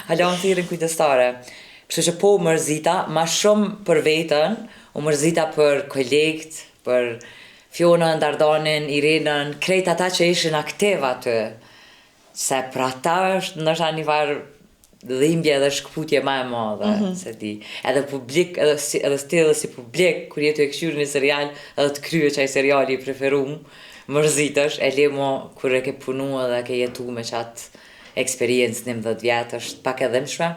hala në thirin kujtëstare. Kështu që po mërzita, ma shumë për vetën, u mërzita për kolegët, për Fionën, Dardanin, Irenën, krejt ata që ishin aktiv aty. Se për ata është nështë një farë dhimbje dhe shkëputje ma e madhe, se di. Edhe publik, edhe si publik, kur jetu e këshyrë një serial, edhe të kryo qaj seriali i preferum, mërzitësh, e lemo kur e ke punu edhe ke jetu me qatë eksperiencë 11 vjetë, është pak edhe mshme.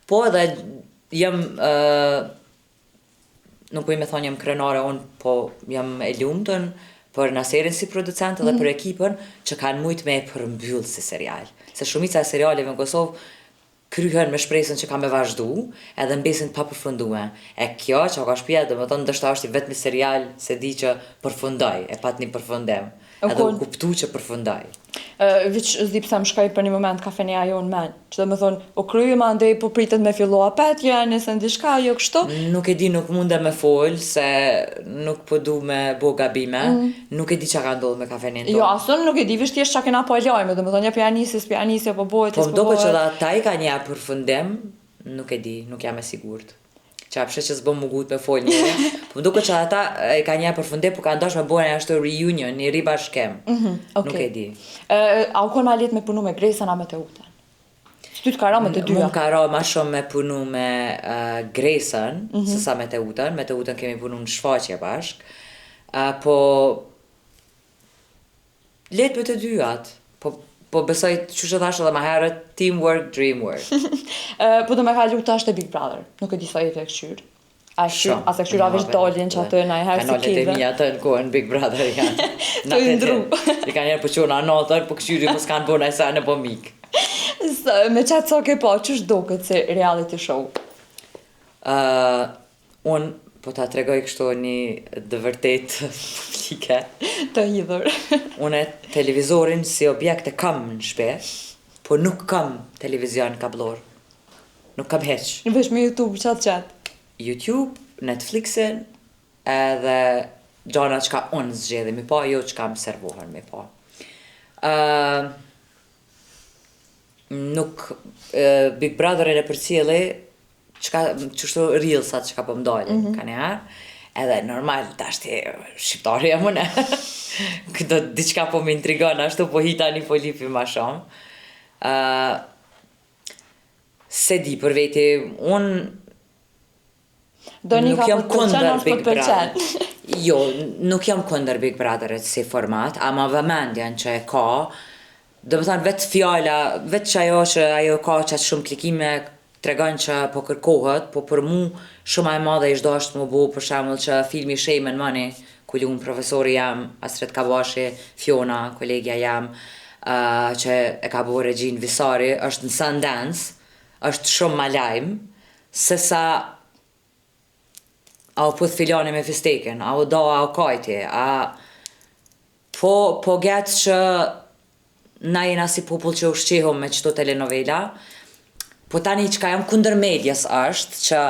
Po edhe jem nuk po i me thonë jam krenare unë, po jam e lumtun për naserin si producent dhe për ekipën që kanë mujt me e përmbyll si serial. Se shumica e serialeve në Kosovë kryhen me shpresën që ka me vazhdu, edhe mbesin pa përfundue. E kjo që ka shpia, dhe më tonë ndështë është i vetëmi serial se di që përfundoj, e pat një përfundim. Edhe u kuptu që përfundoj. Veç zi pse më shkoj për një moment kafeneja jo në men, që dhe më thonë, o kryju ma ndej po pritet me fillu apetje, nëse ndishka, jo kështu. Nuk e di, nuk munde me folë, se nuk po du me bo gabime, nuk e di që ka ndodhë me kafenin tonë. Jo, asën nuk e di, vështisht që kena po e lajme, dhe më thonë, ja pjanisja, po bojt, po më do që dhe ta i ka një përfundim, nuk e di, nuk jam e sigurt. Që apshe që s'bëm më gut me folë njëre, po më duke që ata e ka një përfundim, po ka ndosh me bojnë ashtu reunion, një ribashkem. Nuk e di. A u konë ma let me punu me Gresën a me Teutën? Ty të kara me të dyja? Më kara ma shumë me punu me Gresën, se sa me Teutën. Me Teutën kemi punu në shfaqje bashk. Po let me të dyjat. Po besoj që që thashtë edhe ma herët, teamwork, dreamwork. Po do me ka luta është e Big Brother, nuk e di sa jetë e këshyrë. As e këshyra veç dolin që atë në e herë si keve. Kanolet e mija të në kohën Big Brother janë. Të i ndru. I ka njerë për qona natër, po këshyri më s'kanë bona e sa në po mikë. Me qatë sa ke po, që shdo këtë si reality show? Unë po ta tregoj kështu një dë vërtet publike. Të hidhur. Unë televizorin si objekt e kam në shpe, po nuk kam televizion kablor. Nuk kam heq. Vesh me YouTube qatë. YouTube, Netflixin, edhe gjana që ka unë zgjedhi mi pa, jo që kam servohen mi pa. Nuk Big Brotherin e për cili, qështu reelsat që ka po mdojnë, ka njerë, edhe normal, ta është shqiptari e mune, këto diqka po më intrigon, ashtu po hita një polipi ma shumë. Se di për veti, unë nuk jam kundër Big Brother. Jo, nuk jam kundër Big Brotherit si format, ama vëmendjen që e ka, do më thënë vetë fjalla, vetë që ajo ka qatë shumë klikime, tregon që po kërkohet, po për mu shumë e madhe ishdo është më bu, për shemull që filmi Shame and Money, ku unë profesori jam, Astrid Kabashi, Fiona, kolegja jam, që e ka bu Regjin Visari, është në Sundance, është shumë ma lajmë, se sa a u pëth filani me fistekin, a u da, a u kajti, po getë që na jena si popull që u shqihom me qëto telenovela, po tani që ka jam kunder medjes është që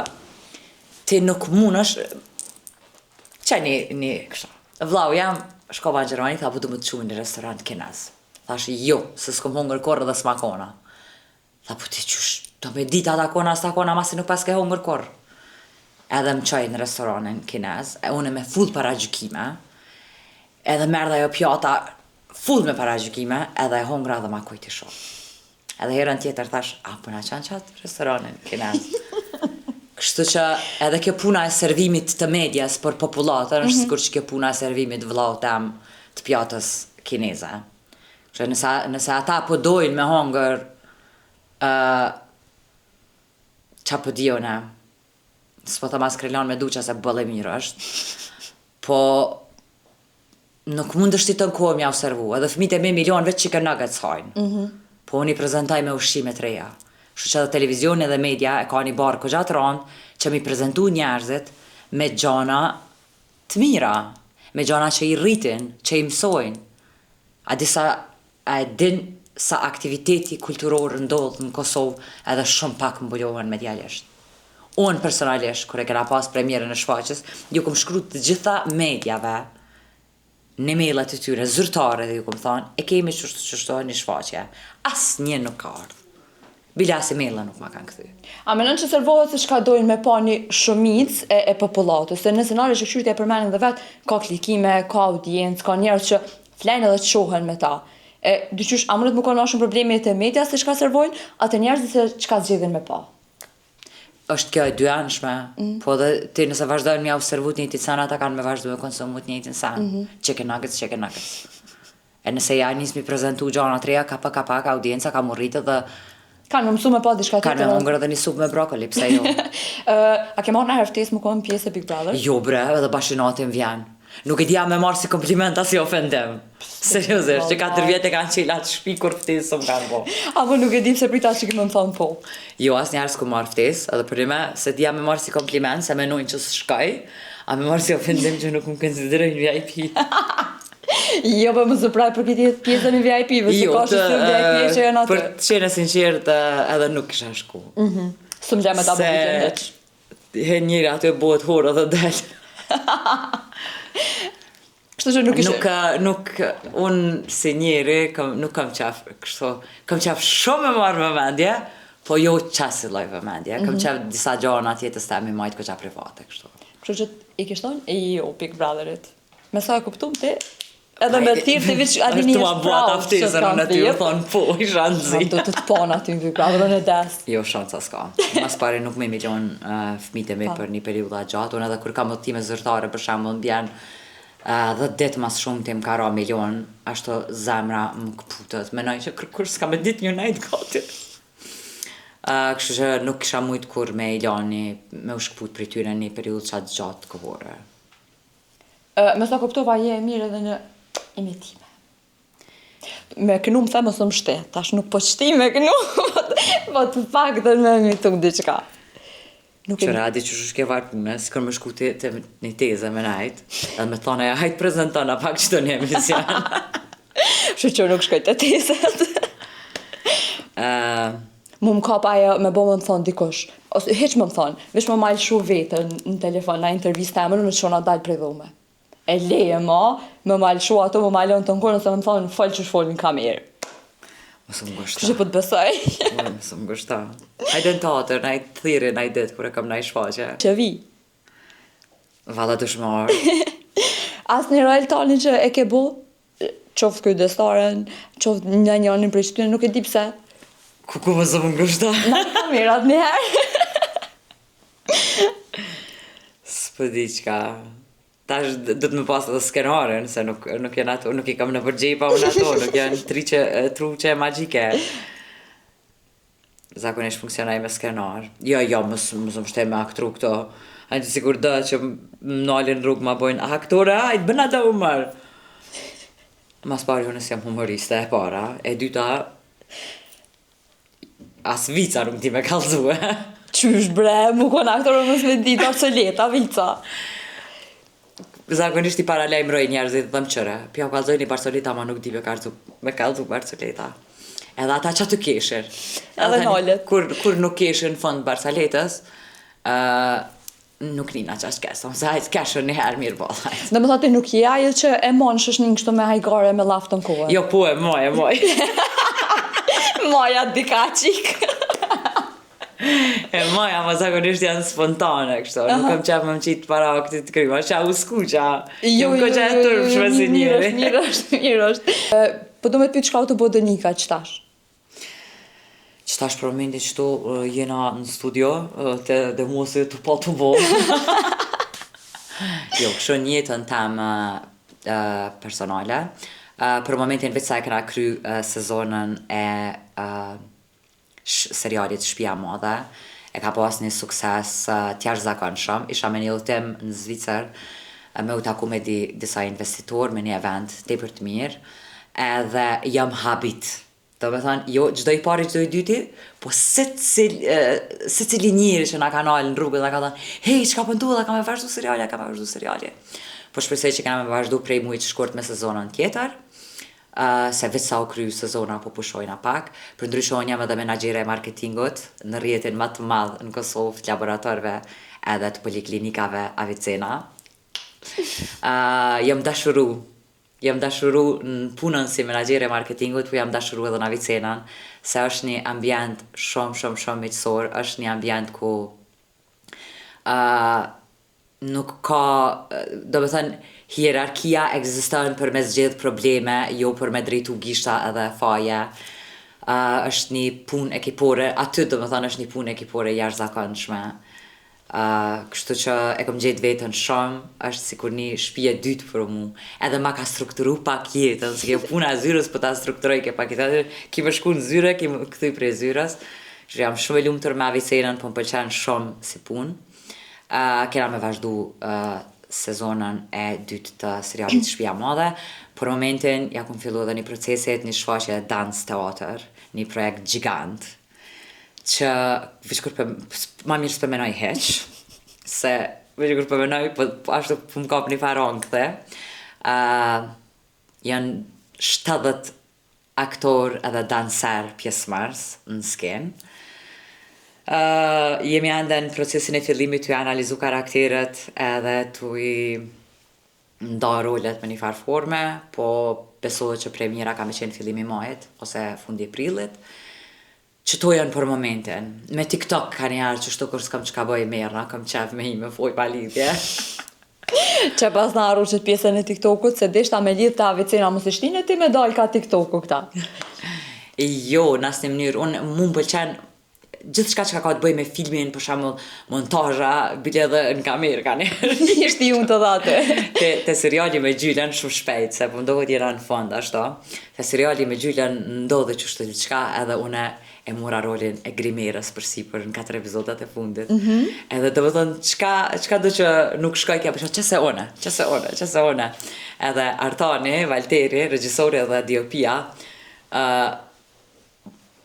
ti nuk mund është, që një kësha, vlau jam shkova në Gjermani, tha po du më të qumë një restorant kinez. Thash jo, se s'kom hongër korë dhe s'makona. Tha po ti qush, do me dita ta kona, s'ta kona, masi nuk pas ke hongër korë. Edhe më qaj në restoranin kinez, e une me full para gjykime, edhe merdha jo pjata full me para gjykime, edhe e hongra dhe ma kujti shumë. Edhe herën tjetër thash, po na qanë qatë restoranin kinez. Kështu që edhe kjo puna e servimit të medjas për populatën, është sikur që kjo puna e servimit vllau tem të pjatës kineze. Kështu nëse ata po dojnë me hongër, qa po dione, s'po të mas krelon me duqa se bëlle mirë është, po nuk mund është ti të në kohë mja u servu, edhe fëmijët e me milion vetë chicken nuggets hajnë, po unë i prezentaj me ushqime të reja. Kështu që edhe televizioni dhe media e ka një barë këgjatë randë që mi prezentu njerëzit me gjana të mira, me gjana që i rritin, që i mësojnë. A e din sa aktiviteti kulturor ndodhë në Kosovë edhe shumë pak mbullohen medialisht. Unë personalisht, kër e kena pas premierën e shfaqës, ju kom shkru të gjitha medjave në mailat të tyre, zyrtare dhe ju kom thonë, e kemi qështu një shfaqje. As një nuk ka ardhë. Bila si maila nuk ma kanë këthy. A menon që servohet se shka dojnë me pa një shumic e populatës, se në scenari që këshyrët e përmenin dhe vetë, ka klikime, ka audiencë, ka njerës që flejnë edhe të shohen me ta. Dyqysh, a mundet më konë ma shumë probleme të media se shka servojnë, atë njerës se qka zgjedhin me pa? Është kjo e dyanshme, po dhe ti nëse vazhdojnë mja observut njëti sen, ata kanë me vazhdu me konsumut njëti sen. Chicken nuggets. E nëse ja njës mi prezentu gjana të reja, ka pak audienca, ka më rritë dhe Kanë më mësu me pa diçka Kanë me tjetër. hongër edhe një supë me brokoli, pse jo? A ke marrë në ftesë më kohën pjesë e Big Brother? Jo bre, edhe bashkënatin vjen. Nuk e dija me marrë si kompliment as si ofendim. Seriozisht, që 4 vjet e kanë qela të shpi kur ftesë së më kanë bo. Apo nuk e dim se prita që më thonë po. Jo, as njerës ku marrë ftesë, edhe për me, se dija me marrë si kompliment, se menojnë që s'shkaj, a me marrë si ofendim që nuk më konsiderojnë VIP. Jo, për më zëpraj për këtë pjesën e VIP-ve, se ka shumë VIP që janë atë. Për të qenë sinqert edhe nuk kisha shku. Së më gjeme ta bëjtë heq. He njëri aty bëhet horë dhe del. Kështu që nuk ishe... Nuk, unë si njëri, nuk kam qaf, kështu, kam qaf shumë me marrë vëmendje, po jo qasi loj vëmendje. Kam qaf disa gjona tjetës temi majtë ko qa private, kështu. Kështu që i kishton e jo Big Brotherit. Me sa e kuptum ti, edhe me thirë të vishë adini është prau që kam thirë. Thonë po, i shanëzi. Do të të pona ty në Big Brotherën e des. Jo, shanca s'ka. Mas pare nuk me milion fmite me për një periuda gjatë. Unë edhe kur kam time zërtare, për shembull, m'bjen 10 ditë mas shumë tim ka ra milion, ashtu zemra më këputët. Menoj që kur s'ka me ditë një najtë gati. Kështu që nuk kisha mujtë kur me ilani, me u shkëput për tyre një periudë qatë gjatë kohore. Me sa kuptova je e mirë edhe në imitime. Me kënu më themë së më shtet, tash nuk po qëti me kënu, po të pak dhe me imitu diqka. Qëra, di që shke varë punë, si kërë më shku të një teze me najtë, edhe me thone, hajtë prezentona pak që të një emision. Shë që nuk shkoj të tezet. Mu më kap ajo me bo më thonë dikush, ose heq më thonë, vish më malë shu vetën në telefon, na intervjista e më në qona dalë prej dhume. E leje ma, më malë shu ato, më malë në të nkurën, se më thonë, falë që shfolin kamerë. Mësë më gushta. Kështë po të besoj. Mësë më gushta. Hajde në teatr, na i thiri, na i ditë, kur e kam na i shfaqe. Që vi. Valla dëshmarë. As një rol tani që e ke bo, qoftë kujdestaren, qoftë një njënin për qëtyne, nuk e di pse. Ku mësë më gushta? Na kamerat njëherë. S'po di qka. Tash do të më pas edhe skenarën, se nuk janë ato, nuk i kam në përgjepa unë ato, nuk janë truqe magjike. Zakonisht funksionaj me skenar. Jo, mësë më shte me aktru këto. Hajtë sigur dë që më nalin rrugë ma bojnë aktore, hajtë bëna da umër. Mas pari unë jam humoriste e para, e dyta, as vica nuk ti me kalzue. Qysh bre, mu kon aktore mësë me dita që leta, vica. Zakonisht i paralajmëroj njerëzit dhe më qëre. Pja u kalzoj një barsoleta, ma nuk di me kalzu barsoleta. Edhe ata që të keshin. Edhe nallet. Kur nuk keshin fond barsoletës, nuk nina që është kesëm, se hajtë keshën një herë mirë bolaj. Dhe më thati nuk je ajo që e monë shëshnin kështu me hajgare me laftën kohën. Jo, po e moj. Maja dika qikë. E moja, ma zakonisht janë spontane, kështu. Nuk kam qef më më qitë para aktit të kryma, qa u skuqa. Jo, ko që e tërpshme si njëri. Mirë është. Po do me të pytë shka u të bodë Nika, qëtash? Qëtash për momentin qëtu jena në studio, dhe musi të po të bo. Jo, kështu njëtën tem personale. Për momentin veç sa e këna kry sezonën e serialit Shpia Madhe, e ka pas një sukses tjash zakonshëm. Isha me një udhëtim në Zvicër, me u taku me disa investitor, me një event te për të mirë, edhe jam habit. Do me thënë, jo, gjdo i pari, gjdo i dyti, po se cili njëri që na ka nalë në rrugë dhe ka thënë, hej, që ka pëndu dhe ka me vazhdu seriali. Po shpresoj që ka me vazhdu prej mujtë shkurt me sezonën tjetër, se veç sa u kryu sezona po pushojna pak, për ndryshon jam edhe menagjere e marketingut në rjetin më të madh në Kosovë të laboratorëve edhe të poliklinikave Avicena. Jam dashuru në punën si menagjere e marketingut, po jam dashuru edhe në Avicenën, se është një ambient shumë miqësor, është një ambient ku nuk ka, do me thënë, hierarkia ekziston për me zgjedh probleme, jo për me drejtu gishta edhe faje. Është një punë ekipore, aty do me thënë është një punë ekipore jashtëzakonshme. Kështu që e kom gjetë vetën shumë, është sikur një shtëpi e dytë për mu. Edhe ma ka strukturu pak jetën, se ke puna e zyrës, po ta strukturoj ke pak jetë. Ki më shku në zyre, ki më këthy prej zyrës. Që jam shumë e lumtur me avicenën, po më pëlqen shumë si punë. Kena me vazhdu sezonën e dytë të serialit Shtëpia e Madhe. Për momentin, ja kom fillu edhe një proceset, një shfaqje dance teatr, një projekt gjigant, që veç kur ma mirë s'pe menoj heq, se veç kur pe menoj, po ashtu po më kap një faron këthe. Janë 70 aktor edhe danser pjesëmarrës në skenë. Jemi ende në procesin e fillimit të analizu karakteret edhe të i nda rolet me një farë forme, po besohet që premiera ka me qenë fillimi majit, ose fundi prillit. Që to janë për momentin. Me TikTok ka njerë që shto kur s'kam që ka bëj merna, kam qef me i me foj pa lidhje. Që pas në arru që të pjesën e TikTokut, se deshta me lidh të avicena mos ishtin e ti me dal ka TikToku këta. Jo, në asë një mënyrë, unë mu më pëlqen gjithë shka që ka të bëj me filmin, për shembull montazha, bile edhe në kamerë ka njerë. Ishti unë të dhate. Te seriali me Gjylen shumë shpejt, se po ndohet jena në fond, ashto. Te seriali me Gjylen ndodhe që shtë diçka edhe une e mora rolin e grimerës për në 4 epizodat e fundit. Edhe të vëthon, qka do që nuk shkoj kja, përshë, qëse one. Edhe Artani, Valteri, regjisori edhe Diopia,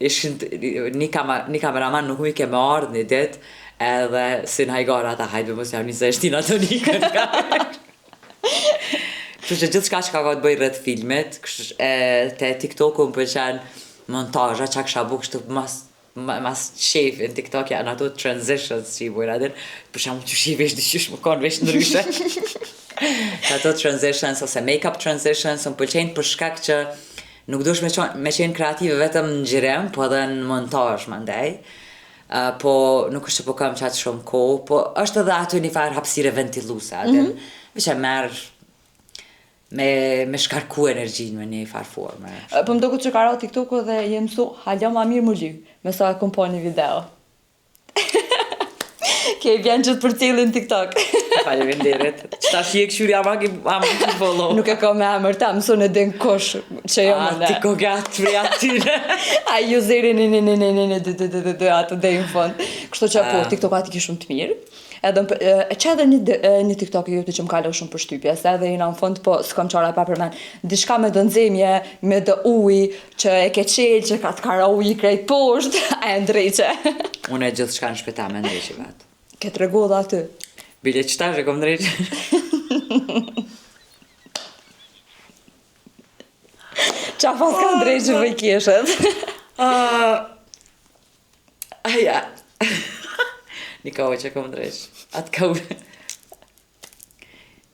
ishin një kameraman nuk mi ke me ardhë një dit, edhe si në hajgara ata hajtë mos jam njëse eshtina të një kërka. Kështu që gjithë shka që ka të bëj rrët filmit, te TikToku më pëlqen montazha, qa kësha bu kështu mas qefi në TikTok janë ato transitions që i bujnë adin, për shamu që shi vesh dyqysh më konë vesh në ryshe. Ato transitions ose make-up transitions më pëlqenjë për shkak që nuk dush me qenë kreative vetëm në gjirem, po edhe në montazh mandej. Po nuk është që po kam qatë shumë kohë, po është edhe ato një farë hapësire ventiluse adin. Vesh e merë me shkarku energjin me një farë forme. Po më do këtë që ka ra TikToku dhe jem su halja ma mirë më ly, me sa kom po një video. Ke i vjen gjithë për cilin TikTok. Faleminderit. Qëta shie këshyri ama ki follow. Nuk e ka me emër ta, mëso në din kush që jo më ne. Ti ko gatë prej atyre. A ju zeri një atë dhe në fond. Kështu që po, TikTok ati ki shumë të mirë. Edhe që edhe një TikTok e juti që më kalo shumë për shtypje, se edhe jina në fund, po s'kom qara pa përmen, dishka me dëndzemje, me dë uj, që e ke qelë, që ka të kara uj i krejt poshtë, a e ndrejqe. Unë e gjithë shka në shpeta me ndrejqe vetë. Ke të regu dhe aty. Bile qëta që kom ndrejqe. Qa pas ka ndrejqe vëj kjeshet? Aja. Një kohë që kom ndrejqe. Atë kohë.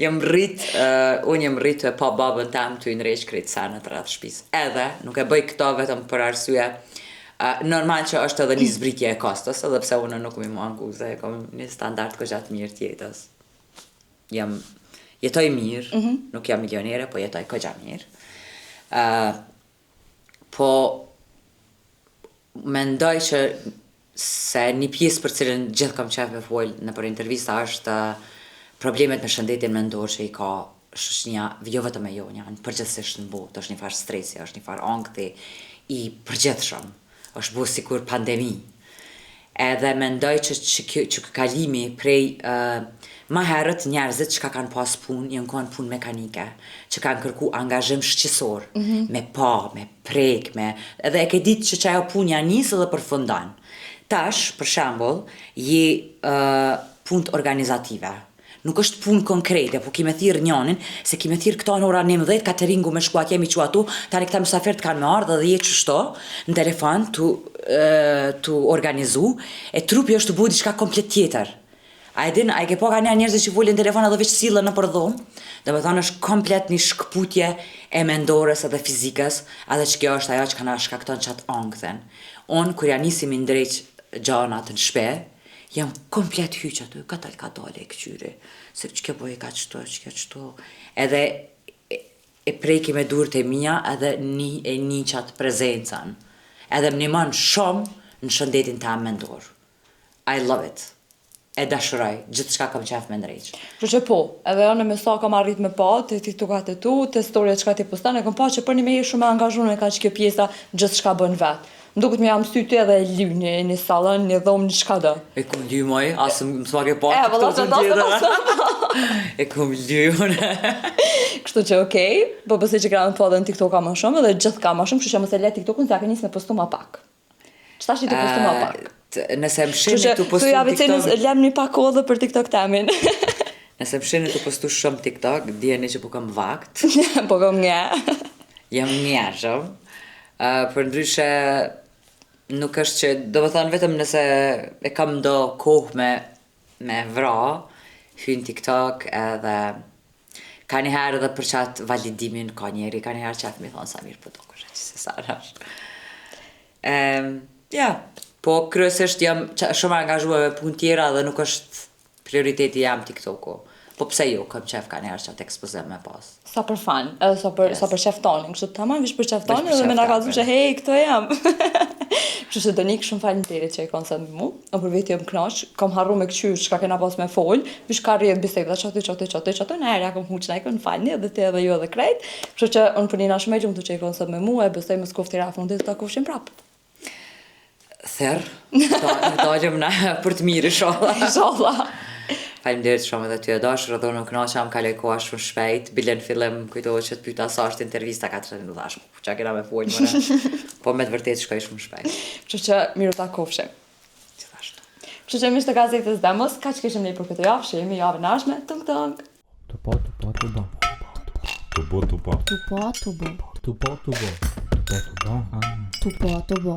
Unë jem rritë e pa babën tam të i ndrejqe krejtë sanët rrath shpis. Edhe, nuk e bëj këto vetëm për arsye, normal që është edhe një zbritje e kostës, edhe pse unë nuk mi mua nguze, e kom një standart ko gjatë mirë tjetës. Jetoj mirë, nuk jam milionere, po jetoj ko gjatë mirë. Po, mendoj që se një pjesë për cilën gjithë kam qef me folë në për intervista është problemet me shëndetin mendor që i ka shoqënia, jo vetëm e jonja, në përgjithsisht në botë, është një farë stresi, është një farë ankthi i përgjithshëm, është bu sikur pandemi. Edhe mendoj që kalimi prej ma herët njerëzit që ka kanë pas punë, janë kanë punë mekanike, që kanë kërku angazhim shqisor, me pa, me prek, edhe e ke ditë që ajo punë janë nisë dhe përfundan. Tash, për shembull, punë organizative. Nuk është punë konkrete, po kime thirë njonin, se kime thirë këta në ora 19, cateringu me shkuat jemi që atu, tani këta mësafert kanë me ardhë dhe je qështo, në telefon, të organizu, e trupi është të bu diçka komplet tjetër. A e ke po ka njerëzit që folin në telefon edhe veç silën në përdhom, dhe me thonë është komplet një shkëputje e mendores edhe fizikës, edhe që kjo është ajo që ka na shkakton qatë angthen. Unë, kur ja nisim i ndrejq gjanat në shpe, jam komplet hyq aty, ka dole e këqyri, se që ke boj ka qëto, që ke qëto, edhe e prejki me durët e mija edhe e një qatë prezencan, edhe më nimon shumë në shëndetin ta mendor. I love it. e dashuroj, gjithë shka kam qef me ndrejq. Kështu që po, edhe unë me sa kam arrit me pa, të TikTokat e tu, të storyat çka ti poston, e kam pa që për një me shumë e angazhuar ka që kjo pjesa gjithë shka bën vetë. Më duket me jam syti edhe e lyni, një sallën, një dhomë, një shka do. E kom lyu moj, asë më s'ma ke pa valla, e kom lyu unë. Kështu që okej, po besoj që kanë pa edhe në TikTok ka më shumë edhe gjithë ka më shumë, kështu që mos e le TikTokun se ka nisë me postu më pak. Çfarë ti postu më pak? Nëse më shini të postu TikTok... lem një pak kohë për TikTok temin. Nëse më shini të postu shumë TikTok, dijeni që po kam vakt. Po kam nge. Jam njerëshëm. Për ndryshe, nuk është që, do më thënë vetëm nëse e kam do kohë me vra, hyn TikTok edhe ka njëherë edhe për qatë validimin ka njeri, ka njëherë qatë mi thonë sa mirë për do kështë që se sarash. Ja, po kryesisht jam shumë angazhua me punë tjera dhe nuk është prioriteti jam TikToku. Po pse jo, kam qef ka njerë që atë ekspozim me pas. Sa për fan, edhe sa për qeftonin. Kështu tamam vish për qeftonin edhe me na ka që hej, këto jam. Kështu që Donik shumë faleminderit që e kanë thënë mu. Unë për vetë jam kënaq, kam harru me këqyr çka kena pas me fol. Vish ka rrjedh biseda çati. Na era kam huçna ikon falni edhe ti edhe ju edhe krejt. Kështu që unë për një shumë lumtur që e kanë thënë me mua, e besoj mos kofti ra fundit ta kofshim prap. Dalim na për të mirë inshallah. Inshallah. Faleminderit shumë edhe ty e dashur, edhe unë kënaqem kaloj koha shumë shpejt. Bile në fillim kujtohet që të pyeta sa është intervista 4 minuta tash. Çka kena me fol mëna. Po me të vërtetë shkoj shumë shpejt. Kështu që miru ta kofshim. Gjithashtu. Kështu që mish të gazetës Demos, kaq kishim ne për këtë javë, shihemi javën e ardhshme. Tung. Tupo.